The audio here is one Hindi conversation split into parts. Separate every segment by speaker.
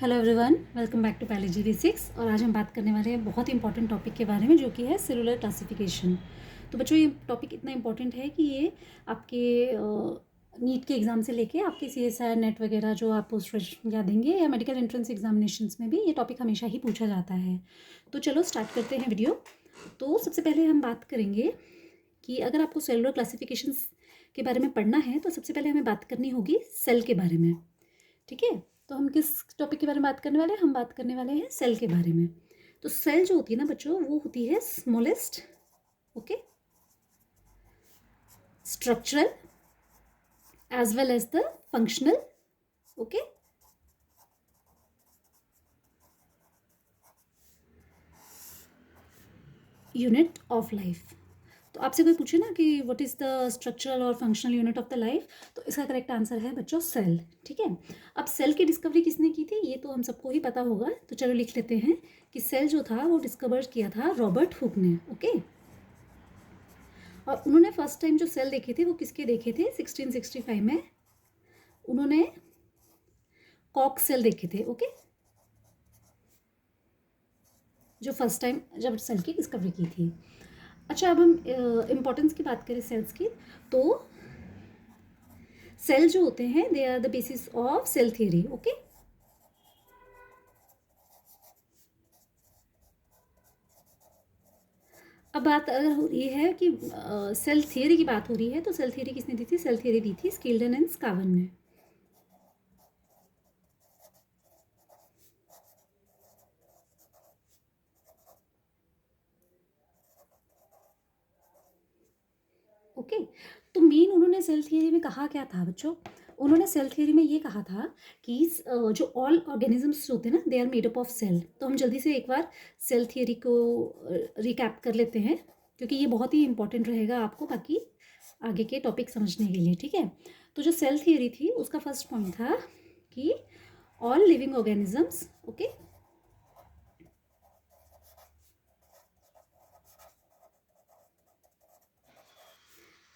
Speaker 1: Hello everyone, welcome back to biology basics. और आज हम बात करने वाले हैं बहुत ही इंपॉर्टेंट टॉपिक के बारे में, जो कि है सेलुलर क्लासिफिकेशन। तो बच्चों, ये टॉपिक इतना इंपॉर्टेंट है कि ये आपके नीट के एग्ज़ाम से लेके आपके CSIR नेट वगैरह जो आप पोस्ट ग्रेजुएशन या देंगे या मेडिकल एंट्रेंस एग्जामिनेशंस में भी ये टॉपिक हमेशा ही पूछा जाता है। तो चलो स्टार्ट करते हैं वीडियो। तो सबसे पहले हम बात करेंगे कि अगर आपको सेलुलर क्लासिफिकेशंस के बारे में पढ़ना है तो सबसे पहले हमें बात करनी होगी सेल के बारे में। ठीक है, तो हम किस टॉपिक के बारे में बात करने वाले हैं? हम बात करने वाले हैं सेल के बारे में। तो सेल जो होती है ना बच्चों, वो होती है smallest, okay, structural as well as the functional, okay. Unit of life. तो आपसे कोई पूछे ना कि व्हाट इज़ द स्ट्रक्चरल और functional unit of the life, तो इसका करेक्ट आंसर है बच्चों सेल। ठीक है, अब सेल की डिस्कवरी किसने की थी ये तो हम सबको ही पता होगा, तो चलो लिख लेते हैं कि सेल जो था वो डिस्कवर किया था रॉबर्ट हुक ने, ओके। और उन्होंने फर्स्ट टाइम जो सेल देखे थे वो किसके देखे थे? 1665 में उन्होंने कॉक सेल देखे थे, ओके, जो फर्स्ट टाइम जब सेल की डिस्कवरी की थी। अच्छा, अब हम इम्पोर्टेंस की बात करें सेल्स की, तो सेल जो होते हैं they are the basis of cell theory, okay. अब बात अगर हो रही है कि सेल थियरी की बात हो रही है, तो सेल थियरी किसने दी थी? सेल थियरी दी थी स्किल्डन एंड स्कावन ने। ओके, तो मेन उन्होंने सेल थियरी में कहा क्या था बच्चों? उन्होंने सेल थियरी में ये कहा था कि जो ऑल ऑर्गेनिजम्स होते हैं ना, they are made up of cell. तो हम जल्दी से एक बार सेल थियरी को रिकैप कर लेते हैं, क्योंकि ये बहुत ही इंपॉर्टेंट रहेगा आपको बाकी आगे के टॉपिक समझने के लिए। ठीक है, तो जो सेल थियरी थी उसका फर्स्ट पॉइंट था कि all living organisms, okay,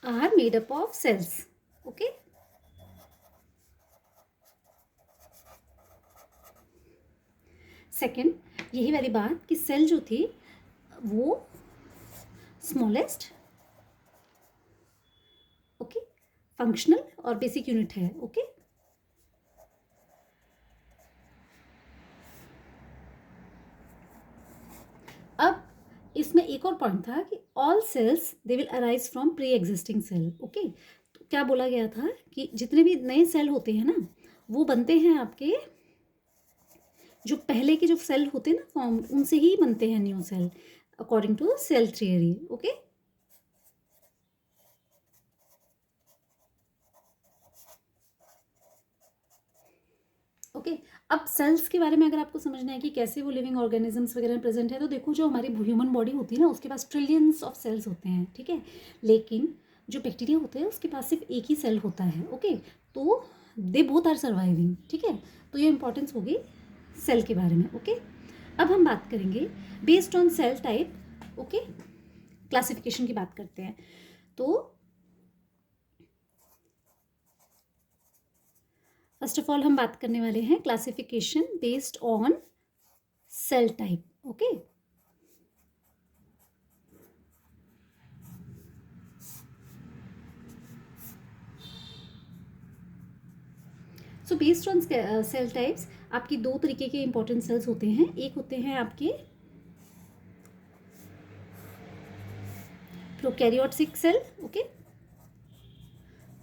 Speaker 1: are made up of cells, okay. Second, यही वाली बात कि सेल जो थी वो स्मॉलेस्ट, ओके, फंक्शनल और बेसिक यूनिट है, ओके। अब इसमें एक और पॉइंट था कि all cells they will arise from pre existing cell, okay. तो क्या बोला गया था कि जितने भी नए सेल होते हैं ना, वो बनते हैं आपके जो पहले के जो सेल होते हैं ना फॉर्म, उनसे ही बनते हैं new cell, according to cell theory, okay. Okay, अब सेल्स के बारे में अगर आपको समझना है कि कैसे वो लिविंग ऑर्गेनिजम्स वगैरह प्रेजेंट है, तो देखो जो हमारी ह्यूमन बॉडी होती है ना, उसके पास ट्रिलियंस ऑफ सेल्स होते हैं, ठीक है। लेकिन जो बैक्टीरिया होते हैं उसके पास सिर्फ एक ही सेल होता है, ओके। तो दे बोथ आर सर्वाइविंग, ठीक है। तो ये इंपॉर्टेंस होगी सेल के बारे में, ओके। अब हम बात करेंगे based on sale type, okay, classification की बात करते हैं। तो फर्स्ट ऑफ ऑल हम बात करने वाले हैं classification based on sale type, okay. So based on sale types आपकी दो तरीके के इंपॉर्टेंट सेल्स होते हैं। एक होते हैं आपके प्रोकैरियोटिक सेल, ओके।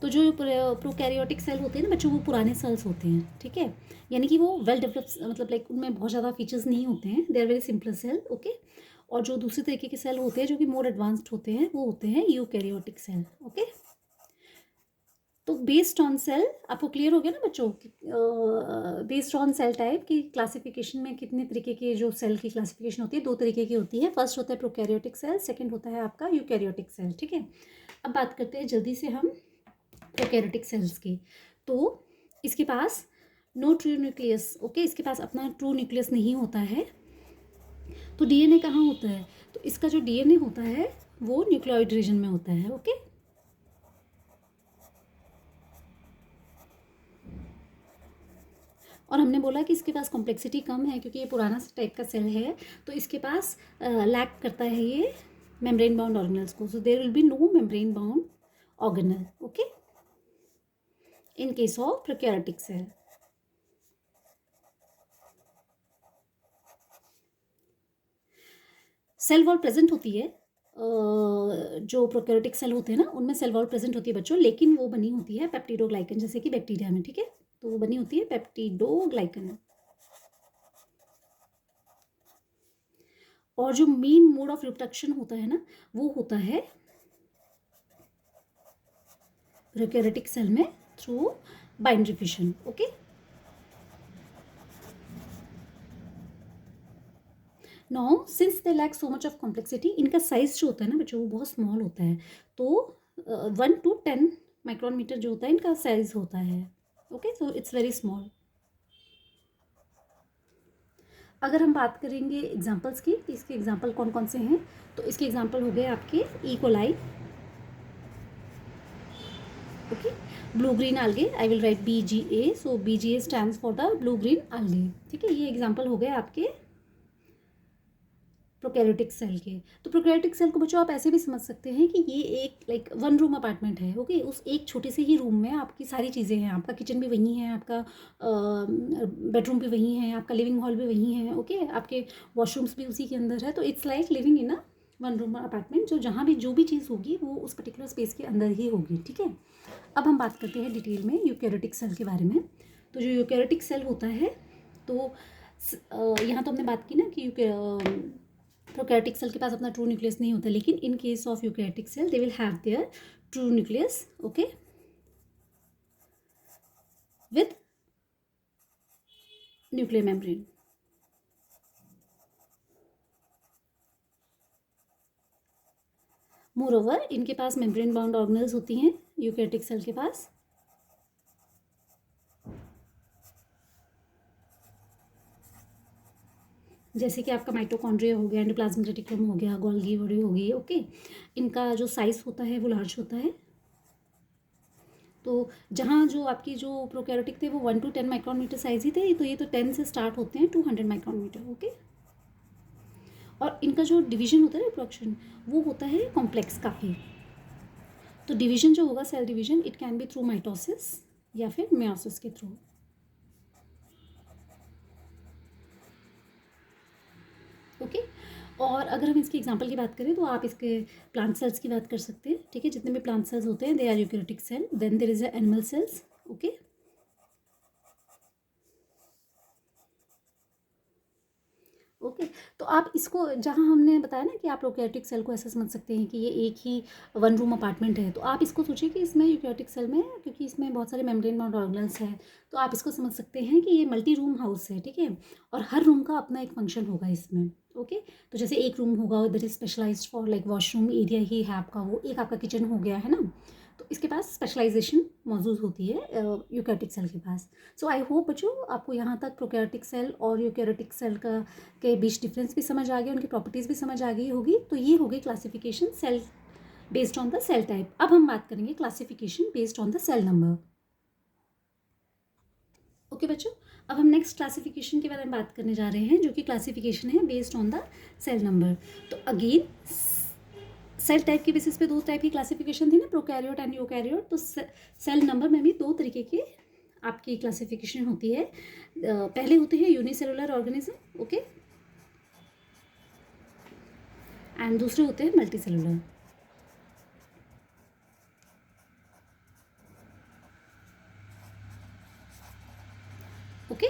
Speaker 1: तो जो प्रोकैरियोटिक सेल होते हैं ना बच्चों, वो पुराने सेल्स होते हैं, ठीक है। यानी कि वो वेल डेवलप्ड, मतलब लाइक उनमें बहुत ज़्यादा फीचर्स नहीं होते हैं, they are very simple cell, okay. और जो दूसरे तरीके के सेल होते हैं जो कि मोर एडवांस्ड होते हैं, वो होते हैं यूकैरियोटिक सेल, ओके। तो बेस्ड ऑन सेल आपको क्लियर हो गया ना बच्चों, बेस्ड ऑन सेल टाइप की क्लासिफिकेशन में कितने तरीके के जो सेल की क्लासिफिकेशन होती है, दो तरीके की होती है। फर्स्ट होता है प्रोकैरियोटिक सेल, सेकंड होता है आपका यूकैरियोटिक सेल, ठीक है। अब बात करते हैं जल्दी से हम प्रोकैरियोटिक सेल्स की। तो इसके पास नो ट्रू न्यूक्लियस, ओके, इसके पास अपना ट्रू न्यूक्लियस नहीं होता है। तो डीएनए कहाँ होता है? तो इसका जो डीएनए होता है वो न्यूक्लियोइड रीजन में होता है, ओके। और हमने बोला कि इसके पास कॉम्प्लेक्सिटी कम है क्योंकि ये पुराना टाइप का सेल है, तो इसके पास लैक करता है ये मेम्ब्रेन बाउंड ऑर्गेनल्स को. So there will be no membrane bound organelle, okay, in case of prokaryotic cell. Cell wall present होती है, जो प्रोकैरियोटिक सेल होते हैं ना उनमें सेल वॉल प्रेजेंट होती है बच्चों, लेकिन वो बनी होती है पेप्टिडोग्लाइकन, जैसे कि बैक्टीरिया में, ठीक है, तो वो बनी होती है पेप्टिडोग्लाइकन. और जो मेन मोड ऑफ रिप्रोडक्शन होता है ना वो होता है प्रोकैरियोटिक सेल में through binary fission, okay. Now since they lack so much of complexity, इनका साइज जो होता है ना बच्चों वो बहुत स्मॉल होता है, तो 1 to 10 माइक्रोन मीटर जो होता है इनका साइज होता है, okay. So it's very small. अगर हम बात करेंगे एग्जाम्पल्स की, इसके एग्जाम्पल कौन कौन से हैं, तो इसके एग्जाम्पल हो गए आपके E coli, okay, blue green algae, I will write BGA, so BGA stands for the blue green algae, ठीक है. ये एग्जाम्पल हो गए आपके प्रोकैरियोटिक सेल के. तो प्रोकैरियोटिक सेल को बच्चों आप ऐसे भी समझ सकते हैं कि ये एक लाइक 1 रूम अपार्टमेंट है, ओके. उस एक छोटे से ही रूम में आपकी सारी चीज़ें हैं, आपका किचन भी वहीं है, आपका बेडरूम भी वहीं है, आपका लिविंग हॉल भी वहीं है, ओके, आपके वॉशरूम्स भी उसी के अंदर है. तो it's like living in a 1 room apartment, जो जहाँ भी जो भी चीज़ होगी वो उस पर्टिकुलर स्पेस के अंदर ही होगी, ठीक है. अब हम बात करते हैं डिटेल में यूकैरियोटिक सेल के बारे में. तो जो यूकैरियोटिक सेल होता है, तो यहाँ तो हमने बात की ना कि प्रोकैरियोटिक सेल के पास अपना ट्रू न्यूक्लियस नहीं होता, लेकिन in case of eukaryotic cell they will have their true nucleus, okay, with nuclear membrane. Moreover इनके पास मेम्ब्रेन बाउंड ऑर्गेनल्स होती हैं यूकैरियोटिक सेल के पास, जैसे कि आपका माइटोकॉन्ड्रिया हो गया, एंडोप्लाज्मिक रेटिकुलम हो गया, गोल्गी बॉडी हो गई, ओके. इनका जो साइज होता है वो लार्ज होता है. तो जहाँ जो आपकी जो प्रोकैरियोटिक थे वो 1 to 10 माइक्रोन मीटर साइज ही थे, तो ये तो 10 से स्टार्ट होते हैं 200 माइक्रोन मीटर, ओके. और इनका जो डिवीजन होता है रिप्रोडक्शन वो होता है कॉम्प्लेक्स काफ़ी. तो डिवीजन जो होगा cell division, it can be through mitosis या फिर मेयोसिस के थ्रू, ओके. और अगर हम इसकी एग्जांपल की बात करें तो आप इसके प्लांट सेल्स की बात कर सकते हैं, ठीक है. जितने भी प्लांट सेल्स होते हैं they are eukaryotic cell. Then there is a animal cells, okay. Okay. तो आप इसको जहाँ हमने बताया ना कि आप प्रोकैरियोटिक सेल को ऐसा समझ सकते हैं कि ये एक ही 1 रूम अपार्टमेंट है, तो आप इसको सोचिए कि इसमें यूकैरियोटिक सेल में, क्योंकि इसमें बहुत सारे मेम्ब्रेन बाउंड ऑर्गेनल्स हैं, तो आप इसको समझ सकते हैं कि ये मल्टी रूम हाउस है, ठीक है. और हर रूम का अपना एक फंक्शन होगा इसमें, ओके. तो जैसे एक रूम होगा that is specialised for like washroom area ही है आपका, वो एक आपका किचन हो गया है ना. तो इसके पास स्पेशलाइजेशन मौजूद होती है यूकैरियोटिक सेल के पास. सो आई होप बच्चों आपको यहाँ तक प्रोकैरियोटिक सेल और यूकैरियोटिक सेल का के बीच डिफरेंस भी समझ आ गया, उनकी प्रॉपर्टीज़ भी समझ आ गई होगी. तो ये हो गई classification cell based on the cell type. अब हम बात करेंगे classification based on the cell number, okay बच्चों. अब हम नेक्स्ट क्लासिफिकेशन के बारे में बात करने जा रहे हैं, जो कि क्लासिफिकेशन है based on the cell number. तो अगेन सेल टाइप के बेसिस पे 2 टाइप की क्लासिफिकेशन थी ना, प्रोकैरियोट एंड यूकैरियोट. तो सेल नंबर में भी 2 तरीके की आपकी क्लासिफिकेशन होती है. पहले होते हैं यूनिसेलुलर ऑर्गेनिज्म, ओके, एंड दूसरे होते हैं मल्टी सेलुलर, ओके.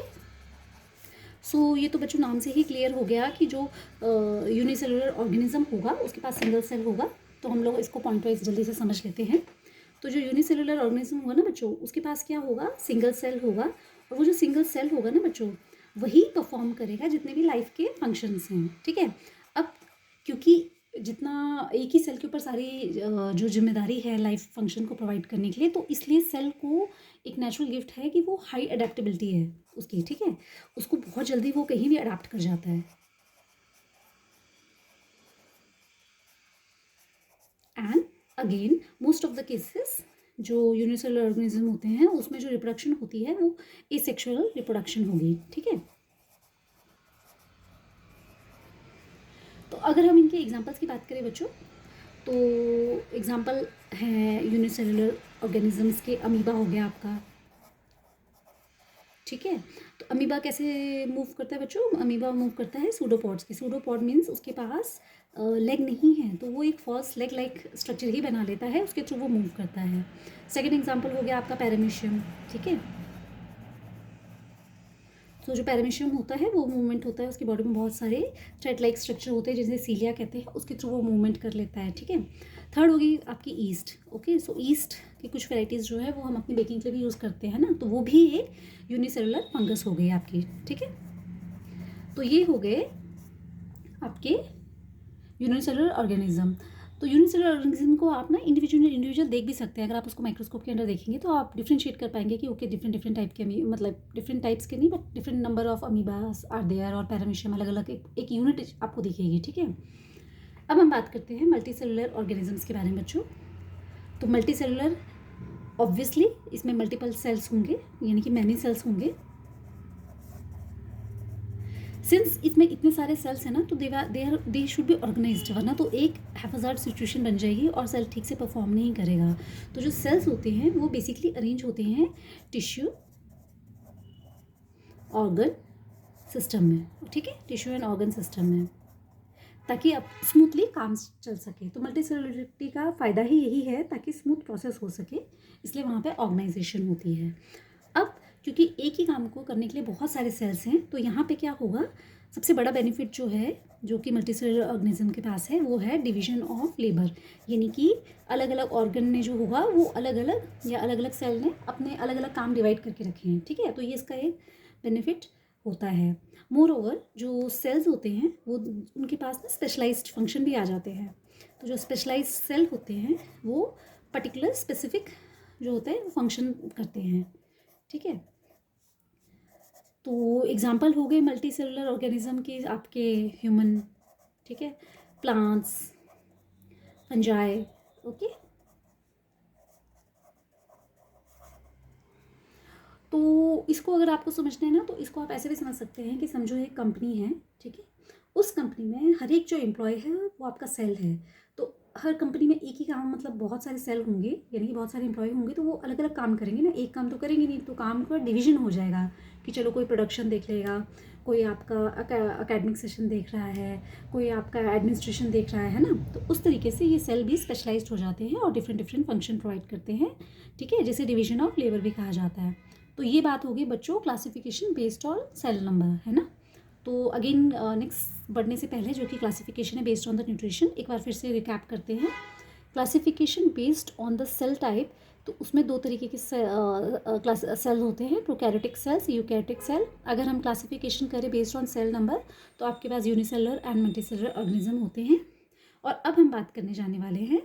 Speaker 1: सो ये तो बच्चों नाम से ही क्लियर हो गया कि जो यूनिसेलुलर ऑर्गेनिज्म होगा उसके पास सिंगल सेल होगा. तो हम लोग इसको पॉइंट वाइज जल्दी से समझ लेते हैं. तो जो यूनिसेलुलर ऑर्गेनिज्म होगा ना बच्चों, उसके पास क्या होगा, सिंगल सेल होगा. और वो जो सिंगल सेल होगा ना बच्चों, वही परफॉर्म करेगा जितने भी लाइफ के फंक्शंस हैं, ठीक है. अब क्योंकि जितना एक ही सेल के ऊपर सारी जो जिम्मेदारी है लाइफ फंक्शन को प्रोवाइड करने के लिए, तो इसलिए सेल को एक नेचुरल गिफ्ट है कि वो हाई अडेप्टेबिलिटी है उसकी, ठीक है. उसको बहुत जल्दी वो कहीं भी अडाप्ट कर जाता है. And again most of the cases जो यूनिसेलुलर ऑर्गेनिज्म होते हैं उसमें जो रिप्रोडक्शन होती है वो एसेक्सुअल रिप्रोडक्शन होगी, ठीक है। तो अगर हम इनके एग्जांपल्स की बात करें बच्चों, तो एग्जांपल है यूनिसेलुलर ऑर्गेनिजम्स के, अमीबा हो गया आपका, ठीक है। तो अमीबा कैसे मूव करता है बच्चों? अमीबा मूव करता है सूडोपॉड्स के। सूडोपॉड मीन्स उसके पास लेग नहीं है, तो वो एक फॉल्स लेग लाइक स्ट्रक्चर ही बना लेता है, उसके थ्रू वो मूव करता है। सेकेंड एग्जाम्पल हो गया आपका पैरामीशियम, ठीक है। तो जो पैरामीशियम होता है वो मूवमेंट होता है, उसकी बॉडी में बहुत सारे थ्रेड लाइक स्ट्रक्चर होते हैं जिसे सीलिया कहते हैं, उसके थ्रू वो मूवमेंट कर लेता है, ठीक है। थर्ड होगी आपकी ईस्ट, ओके। सो ईस्ट की कुछ वेराइटीज़ जो है वो हम अपनी बेकिंग के लिए भी यूज़ करते हैं ना, तो वो भी एक यूनिसेलुलर फंगस हो गई आपकी, ठीक है। तो ये हो गए आपके यूनिसेलुलर ऑर्गेनिज्म। तो यूनिसेलुलर ऑर्गेनिज्म को आप ना इंडिविजुअल देख भी सकते हैं। अगर आप उसको माइक्रोस्कोप के अंदर देखेंगे तो आप डिफ्रेंशिएट कर पाएंगे कि ओके डिफरेंट टाइप के मतलब डिफरेंट टाइप्स के नहीं but different number of amoebas are there, और पैरामीशियम अलग अलग एक यूनिट आपको दिखेगी, ठीक है। अब हम बात करते हैं मल्टी सेलुलर ऑर्गेनिजम्स के बारे में बच्चों। तो मल्टी सेलुलर ऑब्वियसली इसमें मल्टीपल सेल्स होंगे, यानी कि मैनी सेल्स होंगे। सिंस इसमें इतने सारे सेल्स हैं ना, तो दे शुड बी ऑर्गेनाइज्ड, वरना तो एक हैफाजार्ड सिचुएशन बन जाएगी और सेल ठीक से परफॉर्म नहीं करेगा। तो जो सेल्स होते हैं वो बेसिकली अरेंज होते हैं टिश्यू ऑर्गन सिस्टम में, ठीक है, टिश्यू एंड ऑर्गन सिस्टम में, ताकि अब स्मूथली काम चल सके। तो मल्टी सेलुलरिटी का फ़ायदा ही यही है, ताकि स्मूथ प्रोसेस हो सके, इसलिए वहाँ पे ऑर्गेनाइजेशन होती है। अब क्योंकि एक ही काम को करने के लिए बहुत सारे सेल्स हैं, तो यहाँ पे क्या होगा, सबसे बड़ा बेनिफिट जो है, जो कि मल्टी सेलुलर ऑर्गेनिज्म के पास है, वो है डिवीजन ऑफ लेबर। यानी कि अलग अलग ऑर्गन में जो होगा वो अलग अलग या अलग अलग सेल ने अपने अलग अलग काम डिवाइड करके रखे हैं, ठीक है। तो ये इसका एक बेनिफिट होता है। मोर ओवर जो सेल्स होते हैं वो उनके पास ना स्पेशलाइज्ड फंक्शन भी आ जाते हैं। तो जो स्पेशलाइज्ड सेल होते हैं वो पर्टिकुलर स्पेसिफिक जो होते हैं वो फंक्शन करते हैं, ठीक है। तो एग्जाम्पल हो गए मल्टी सेलुलर ऑर्गेनिज्म के आपके ह्यूमन, ठीक है, प्लांट्स, फंजाई, ओके। तो इसको अगर आपको समझना है ना, तो इसको आप ऐसे भी समझ सकते हैं कि समझो एक कंपनी है, ठीक है। उस कंपनी में हर एक जो एम्प्लॉय है वो आपका सेल है। तो हर कंपनी में एक ही काम, मतलब बहुत सारे सेल होंगे, यानी कि बहुत सारे एम्प्लॉय होंगे, तो वो अलग अलग काम करेंगे ना, एक काम तो करेंगे नहीं, तो काम का डिवीजन हो जाएगा कि चलो कोई प्रोडक्शन देख लेगा, कोई आपका अकेडमिक सेशन देख रहा है, कोई आपका एडमिनिस्ट्रेशन देख रहा है ना। तो उस तरीके से ये सेल भी स्पेशलाइज्ड हो जाते हैं और डिफरेंट डिफरेंट फंक्शन प्रोवाइड करते हैं, ठीक है, जिसे डिवीजन ऑफ लेबर भी कहा जाता है। तो ये बात होगी बच्चों classification based on sale number, है ना। तो अगेन नेक्स्ट बढ़ने से पहले, जो कि क्लासिफिकेशन है बेस्ड ऑन द न्यूट्रिशन, एक बार फिर से रिकैप करते हैं। Classification based on the cell type, तो उसमें दो तरीके के सेल होते हैं, प्रोकैरियोटिक सेल्स, यूकैरियोटिक सेल। अगर हम क्लासिफिकेशन करें बेस्ड ऑन सेल नंबर, तो आपके पास यूनिसेलुलर एंड मल्टीसेलुलर ऑर्गेनिज्म होते हैं। और अब हम बात करने जाने वाले हैं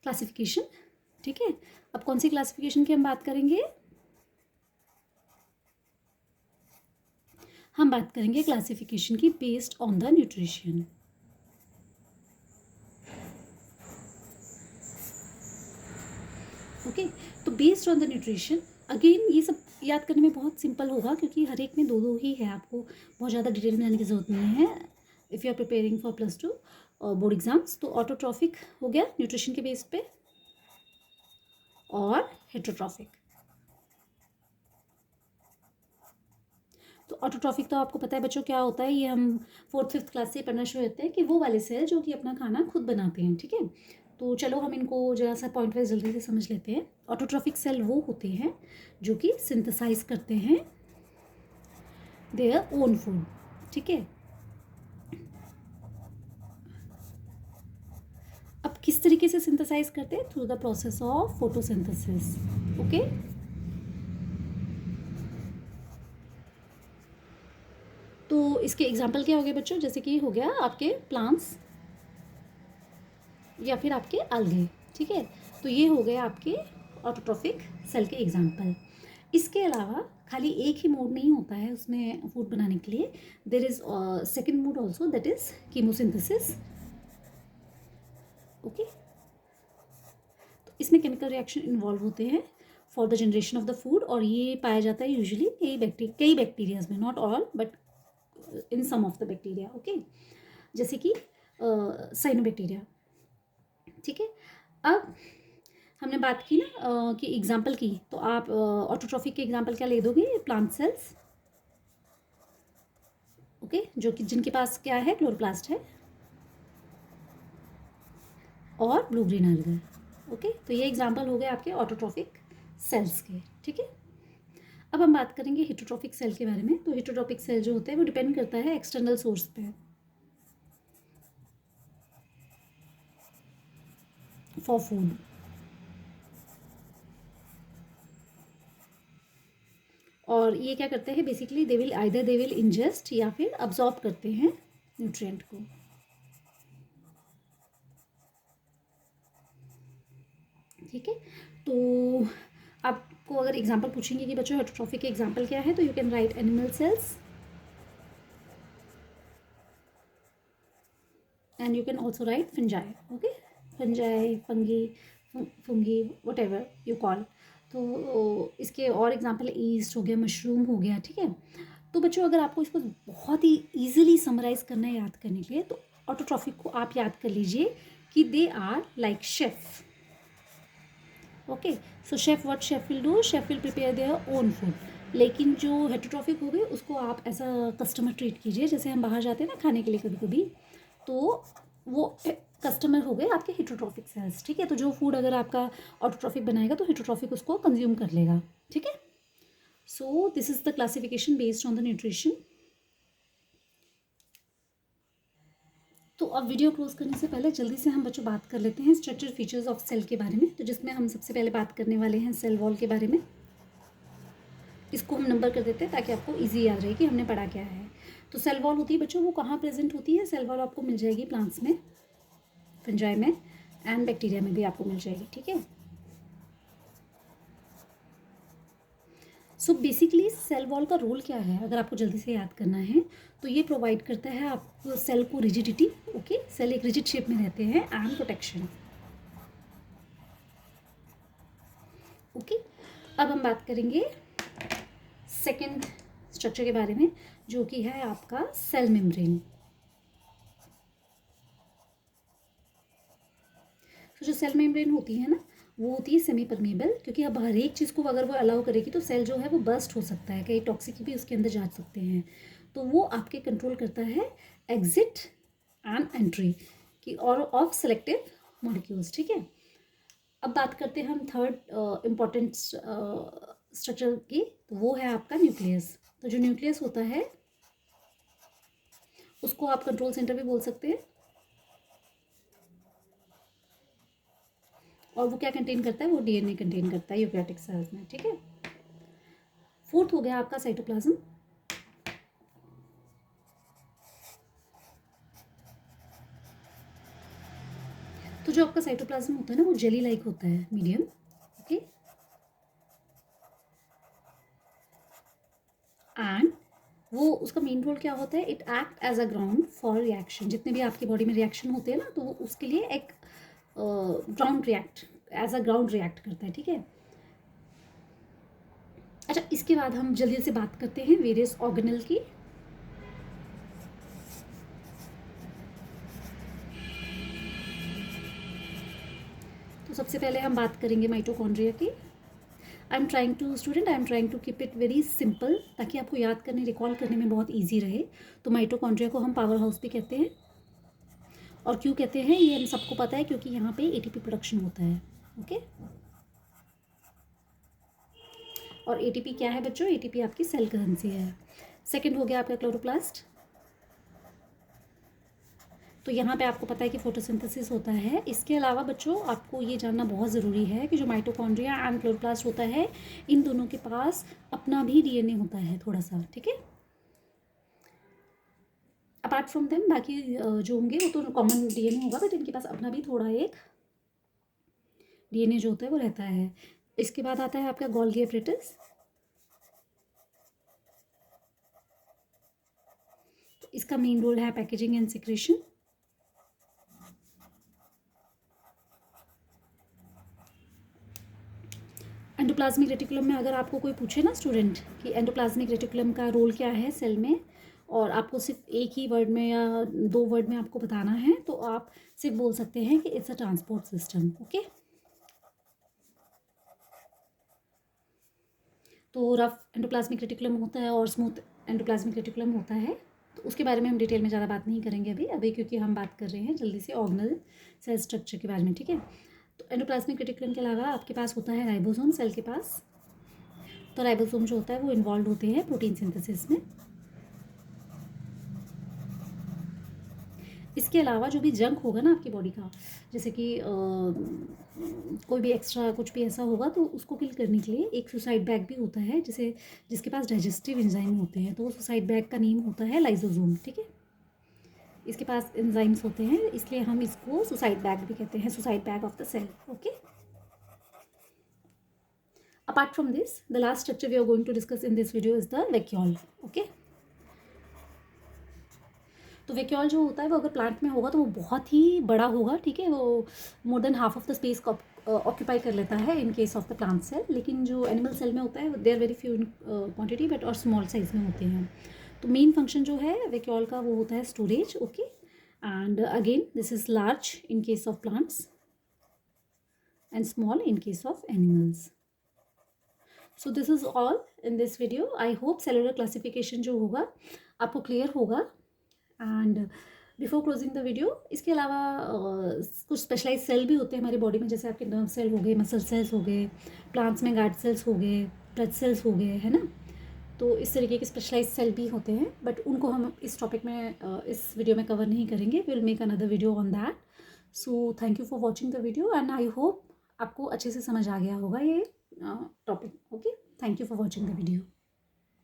Speaker 1: क्लासिफिकेशन, ठीक है। अब कौन सी क्लासिफिकेशन की हम बात करेंगे? हम बात करेंगे क्लासिफिकेशन की based on the nutrition. Okay, तो based on the nutrition, again ये सब याद करने में बहुत सिंपल होगा, क्योंकि हर एक में दो दो ही है, आपको बहुत ज़्यादा डिटेल में जाने की ज़रूरत नहीं है if you are preparing for +2 board exams. तो ऑटोट्रॉफिक हो गया न्यूट्रिशन के बेस पे, और हेट्रोट्रॉफिक। तो ऑटोट्रॉफिक तो आपको पता है बच्चों क्या होता है, ये हम 4th-5th क्लास से पढ़ना शुरू होते हैं कि वो वाले सेल जो कि अपना खाना खुद बनाते हैं, ठीक है। तो चलो हम इनको जरा सा पॉइंट वाइज जल्दी से समझ लेते हैं। ऑटोट्रॉफिक सेल वो होते हैं जो कि सिंथेसाइज करते हैं देयर ओन फूड, ठीक है। अब किस तरीके से सिंथेसाइज करते हैं? Through the process of photosynthesis, okay. तो इसके एग्जाम्पल क्या हो गए बच्चों? जैसे कि हो गया आपके प्लांट्स या फिर आपके algae, ठीक है। तो ये हो गए आपके ऑटोट्रॉफिक सेल के एग्जाम्पल। इसके अलावा खाली एक ही मोड नहीं होता है उसमें फूड बनाने के लिए, there is second mode also, that is chemosynthesis, okay. तो इसमें केमिकल रिएक्शन इन्वॉल्व होते हैं for the generation of the food, और ये पाया जाता है यूजुअली कई बैक्टीरियाज में, not all but in some of the bacteria. Okay, जैसे कि साइनोबैक्टीरिया। ठीक है, अब हमने बात की ना कि एग्जाम्पल की, तो आप ऑटोट्रॉफिक के एग्जाम्पल क्या ले दोगे? प्लांट सेल्स, ओके, जो कि जिनके पास क्या है? क्लोरोप्लास्ट है और ब्लू ग्रीन अलगर। ओके, तो ये एग्जाम्पल हो गए आपके ऑटोट्रॉफिक सेल्स के। ठीक है, अब हम बात करेंगे हिटोट्रॉफिक सेल के बारे में। तो हिटोट्रॉफिक सेल जो होता है वो डिपेंड करता है एक्सटर्नल सोर्स पे, फॉर फूड। और ये क्या करते हैं? बेसिकली दे विल इंजेस्ट या फिर अब्जॉर्ब करते हैं न्यूट्रिएंट को। ठीक है, तो आपको अगर एग्जांपल पूछेंगे कि बच्चों हेटरोट्रॉफी के एग्जांपल क्या है, तो you can write animal cells and you can also right fungi. Okay, fungi, fungi, what ever you call. तो इसके और एग्जाम्पल ईस्ट हो गया, मशरूम हो गया। ठीक है, तो बच्चों अगर आपको इसको बहुत ही ईजिली समराइज करना है याद करने के लिए, तो ऑटोट्रॉफिक को आप याद कर लीजिए कि they are like chef. Okay, so chef what chef will do? Chef will prepare their own food. लेकिन जो हेटरोट्रॉफिक हो गए उसको आप एज अ कस्टमर ट्रीट कीजिए। जैसे हम बाहर जाते हैं ना खाने के लिए कभी कभी, तो वो कस्टमर हो गए आपके हेटरोट्रॉफिक सेल्स। ठीक है, तो जो फूड अगर आपका ऑटोट्रॉफिक बनाएगा तो हेटरोट्रॉफिक उसको कंज्यूम कर लेगा। ठीक है, so this is the classification based on the nutrition. तो अब वीडियो क्लोज करने से पहले जल्दी से हम बच्चों बात कर लेते हैं स्ट्रक्चर फीचर्स ऑफ सेल के बारे में। तो जिसमें हम सबसे पहले बात करने वाले हैं सेल वॉल के बारे में। इसको हम नंबर कर देते हैं ताकि आपको इजी याद रहे कि हमने पढ़ा क्या है। तो सेल वॉल होती है बच्चों, वो कहाँ प्रेजेंट होती है? सेल वॉल आपको मिल जाएगी प्लांट्स में, फंजाई में एंड बैक्टीरिया में भी आपको मिल जाएगी। ठीक है, सो बेसिकली सेल वॉल का रोल क्या है अगर आपको जल्दी से याद करना है, तो ये प्रोवाइड करता है आपको सेल को रिजिडिटी। ओके, सेल एक रिजिड शेप में रहते हैं एंड प्रोटेक्शन। ओके, अब हम बात करेंगे सेकेंड स्ट्रक्चर के बारे में, जो कि है आपका सेल मेम्ब्रेन। तो जो सेल मेम्ब्रेन होती है ना, वो होती है सेमी परमेबल, क्योंकि अब हर एक चीज़ को अगर वो अलाउ करेगी तो सेल जो है वो बर्स्ट हो सकता है, कई टॉक्सिक भी उसके अंदर जा सकते हैं। तो वो आपके कंट्रोल करता है एग्जिट एंड एंट्री की और ऑफ सेलेक्टिव मॉलिक्यूल्स। ठीक है, अब बात करते हैं हम थर्ड इम्पॉर्टेंट स्ट्रक्चर की, तो वो है आपका न्यूक्लियस। तो जो न्यूक्लियस होता है उसको आप कंट्रोल सेंटर भी बोल सकते हैं, और वो क्या कंटेन करता है? वो डीएनए कंटेन करता है यूकैरियोटिक सेल्स में। ठीक है, फोर्थ हो गया आपका साइटोप्लाज्म। तो जो आपका साइटोप्लाज्म होता है ना, वो जेली लाइक होता है, मीडियम। ओके, एंड वो उसका मेन रोल क्या होता है? It act as a ground for reaction. जितने भी आपकी बॉडी में रिएक्शन होते हैं ना, तो वो उसके लिए एक ground react as a ground react करता है। ठीक है, अच्छा, इसके बाद हम जल्दी से बात करते हैं वेरियस ऑर्गेनल की। तो सबसे पहले हम बात करेंगे माइटोकॉन्ड्रिया की। I am trying to keep it very simple, ताकि आपको याद करने रिकॉल करने में बहुत ईजी रहे। तो माइटोकॉन्ड्रिया को हम पावर हाउस भी कहते हैं। और क्यों कहते हैं ये हम सबको पता है, क्योंकि यहाँ पे एटीपी प्रोडक्शन होता है। ओके, और एटीपी क्या है बच्चों? एटीपी आपकी सेल करेंसी है। सेकंड हो गया आपका क्लोरोप्लास्ट। तो यहाँ पे आपको पता है कि फोटोसिंथेसिस होता है। इसके अलावा बच्चों आपको ये जानना बहुत ज़रूरी है कि जो माइटोकॉन्ड्रिया एंड क्लोरोप्लास्ट होता है, इन दोनों के पास अपना भी डीएनए होता है थोड़ा सा। ठीक है, अपार्ट फ्रॉम देम बाकी जो होंगे वो तो कॉमन डीएनए होगा, बट इनके पास अपना भी थोड़ा एक डीएनए जो होता है वो रहता है। इसके बाद आता है आपका गोल्गी एपरेटस। इसका मेन रोल है packaging and secretion. Endoplasmic reticulum में अगर आपको कोई पूछे ना स्टूडेंट कि एंडोप्लाज्मिक रेटिकुलम का रोल क्या है सेल में, और आपको सिर्फ एक ही वर्ड में या 2 वर्ड में आपको बताना है, तो आप सिर्फ बोल सकते हैं कि it's a transport system. Okay, तो रफ एंडोप्लाज्मिक रेटिकुलम होता है और स्मूथ एंडोप्लाज्मिक रेटिकुलम होता है। तो उसके बारे में हम डिटेल में ज़्यादा बात नहीं करेंगे अभी क्योंकि हम बात कर रहे हैं जल्दी से ऑर्गेनल सेल स्ट्रक्चर के बारे में, ठीक है। तो एंडोप्लाज्मिक रेटिकुलम के अलावा आपके पास होता है राइबोसोम सेल के पास। तो राइबोसोम जो होता है वो इन्वॉल्व होते हैं प्रोटीन सिंथेसिस में। इसके अलावा जो भी जंक होगा ना आपकी बॉडी का, जैसे कि कोई भी एक्स्ट्रा कुछ भी ऐसा होगा, तो उसको किल करने के लिए एक सुसाइड बैग भी होता है, जिसके पास डाइजेस्टिव एंजाइम होते हैं। तो वो सुसाइड बैग का नेम होता है लाइसोसोम, ठीक है। इसके पास एंजाइम्स होते हैं, इसलिए हम इसको सुसाइड बैग भी कहते हैं, suicide bag of the cell. Okay, apart from this, the last structure we are going to discuss in this video is the vacuole. Okay, तो वैक्यूल जो होता है वो अगर प्लांट में होगा तो वो बहुत ही बड़ा होगा, ठीक है। वो more than half of the space को ऑक्यूपाई कर लेता है in case of the plant cell. लेकिन जो एनिमल सेल में होता है they are very few in quantity but और स्मॉल साइज में होते हैं। तो मेन फंक्शन जो है वैक्यूल का वो होता है storage. Okay, and again this is large in case of plants and small in case of animals. So this is all in this video. I hope cellular classification जो होगा आपको क्लियर होगा। And before closing the video, इसके अलावा कुछ स्पेशलाइज सेल भी होते हैं हमारी बॉडी में, जैसे आपके नर्व सेल हो गए, मसल सेल्स हो गए, प्लांट्स में गार्ड सेल्स हो गए, ब्लड सेल्स हो गए, है ना। तो इस तरीके के स्पेशलाइज सेल भी होते हैं, बट उनको हम इस टॉपिक में इस वीडियो में कवर नहीं करेंगे। We will make another video on that. So thank you for watching the video and I hope आपको अच्छे से समझ आ गया होगा ये topic. Okay, thank you for watching the video.